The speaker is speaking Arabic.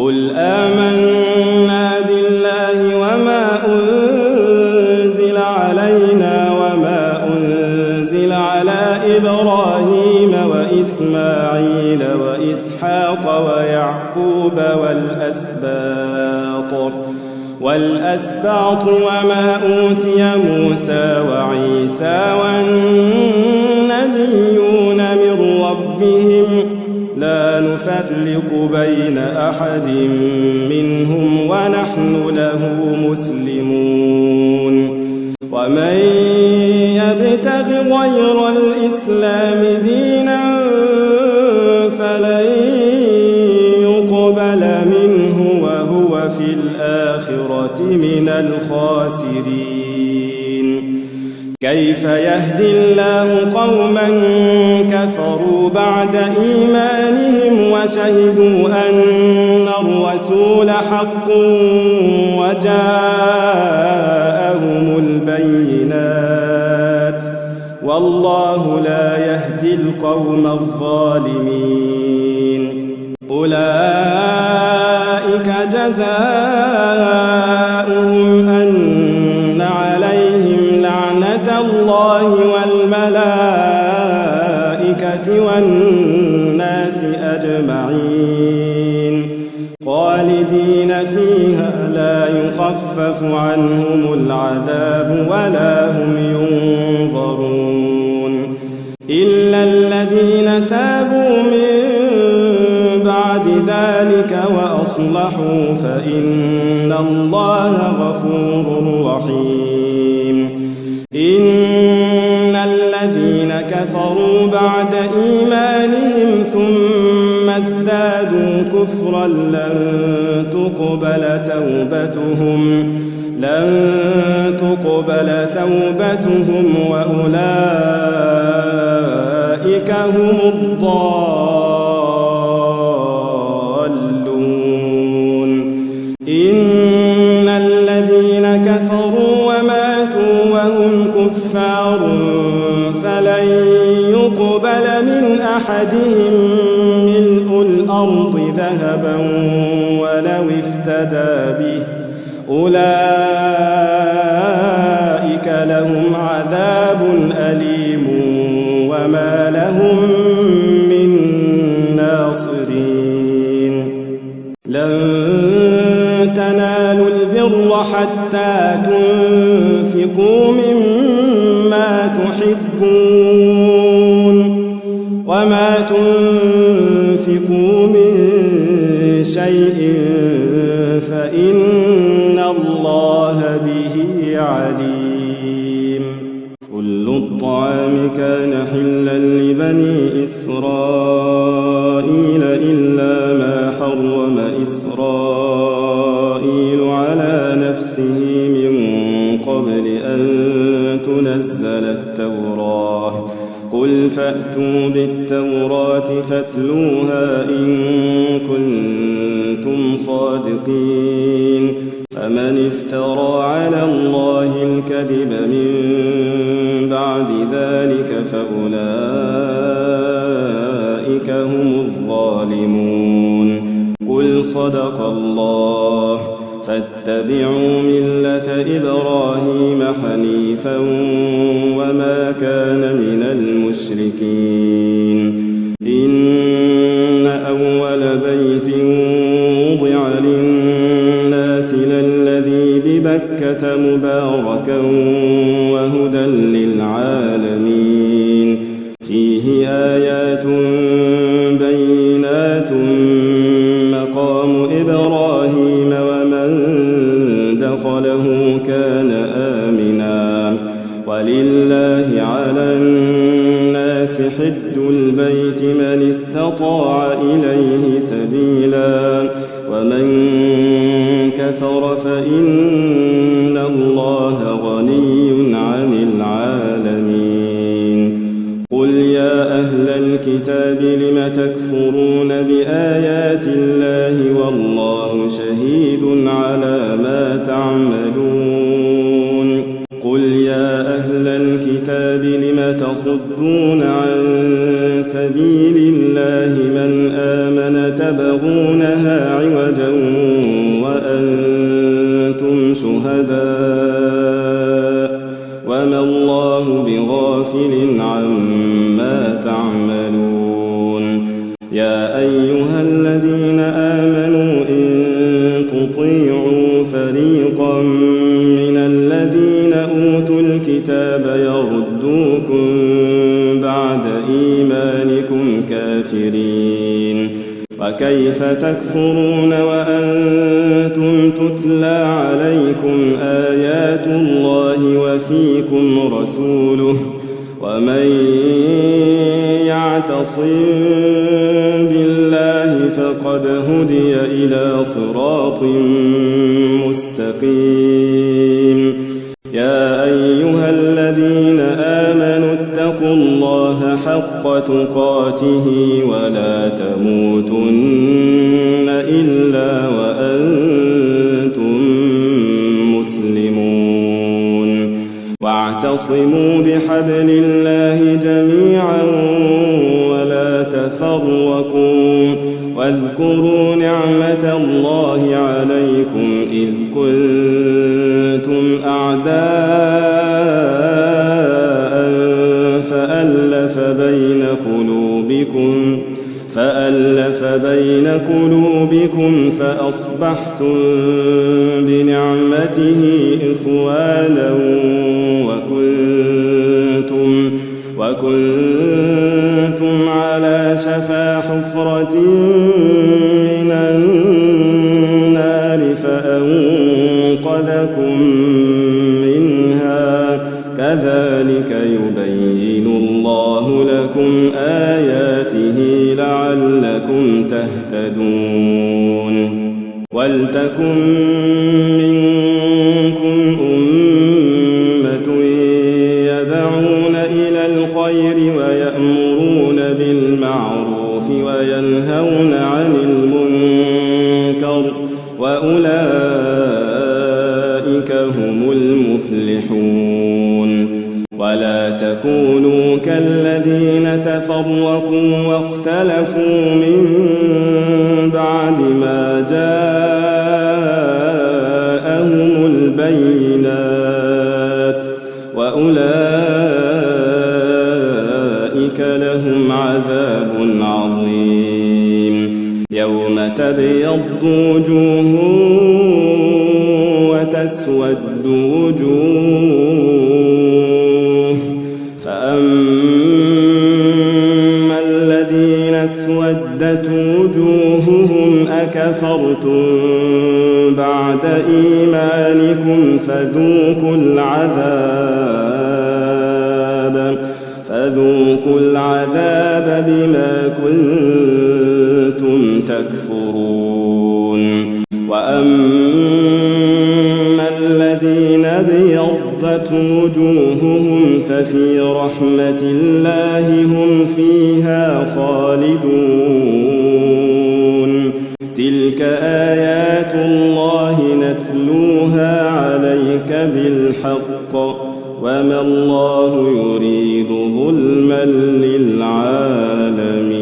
قل آمنا بالله وما أنزل علينا وما أنزل على إبراهيم وإسماعيل وإسحاق ويعقوب والأسباط وما أوتي موسى وعيسى والنبيون من ربهم لا نفرق بين أحد منهم ونحن له مسلمون ومن يبتغ غير الإسلام دينا فلن يقبل منه وهو في الآخرة من الخاسرين كيف يهدي الله قوما كفروا بعد إيمانهم وشهدوا أن الرسول حق وجاءهم البينات والله لا يهدي القوم الظالمين أولئك جزاؤهم أن عليهم لعنة الله والملائكة والناس أجمعين خالدين فيها لا يخفف عنهم العذاب ولا هم ينظرون إلا الذين تابوا من بعد ذلك وأصلحوا فإن الله غفور رحيم إن الذين كفروا بعد إيمانهم ثم ازدادوا كفرا لن تقبل توبتهم وأولئك هم الضالون إن الذين كفروا وماتوا وهم كفار فلن يقبل من أحدهم ملء الأرض ذهبا ولو افتدى به أولئك لهم عذاب أليم وما لهم من ناصرين لن تنالوا البر حتى تنفقوا مما تحبون وما تنفقوا من شيء فإن الله به عليم كل الطعام كان حلا لبني إسرائيل إلا ما حرم إسرائيل على نفسه من قبل أن تنزل التوراة قل فأتوا بالتوراة فاتلوها إن كنتم صادقين فمن افترى على الله الكذب من بعد ذلك فأولئك هم الظالمون قل صدق الله فاتبعوا ملة إبراهيم حنيفا وما كان من المشركين إن أول بيت وضع للناس للذي ببكة مباركا وهدى للعالمين فيه آيات بينات مقام إبراهيم ومن دخله كان آمنا ولله على الناس حج البيت من استطاع إليه سبيلا ومن كفر فإن الله غني عن العالمين قل يا أهل الكتاب لم تكفرون بآيات الله والله شهيد على ما تعملون قل يا أهل الكتاب لم تصدون عن سبيل الله من آمن تبغونها عوجا وأنتم شهداء وما الله بغافل عما تعملون. يا أيها الذين آمنوا إن تطيعوا فريقا من الذين أوتوا الكتاب يردوكم بعد إيمانكم كافرين وكيف تكفرون وأنتم تتلى عليكم آيات الله وفيكم رسوله ومن يعتصم بالله فقد هدي إلى صراط مستقيم. يا أيها الذين آمنوا اتقوا الله حق تقاته ولا تموتن إلا وأنتم مسلمون. واعتصموا بحبل الله جميعا ولا تفرقوا واذكروا نعمة الله عليكم إذ كنتم أعداء فألف بين قلوبكم فأصبحتم بنعمته إخوانا وكنتم على شفا حفرة من النار فأنقذكم منها. كذلك يبين الله لكم آياته لعلكم تهتدون. ولتكن منكم أمة يدعون إلى الخير ويأمرون بالمعروف وينهون عن المنكر وأولئك هم المفلحون. ولا تكونوا كالذين تفرقوا واختلفوا من بعد ما جاءهم البينات وأولئك لهم عذاب عظيم. يوم تبيض وجوه وتسود وجوه فأما الذين اسودت وجوههم أكفرتم بعد إيمانكم فذوقوا العذاب بما كنتم تكفرون. وأما الذين ابيضت وجوههم ففي رحمة الله هم فيها خالدون. تلك آيات الله نتلوها عليك بالحق وما الله يريد ظلما للعالمين.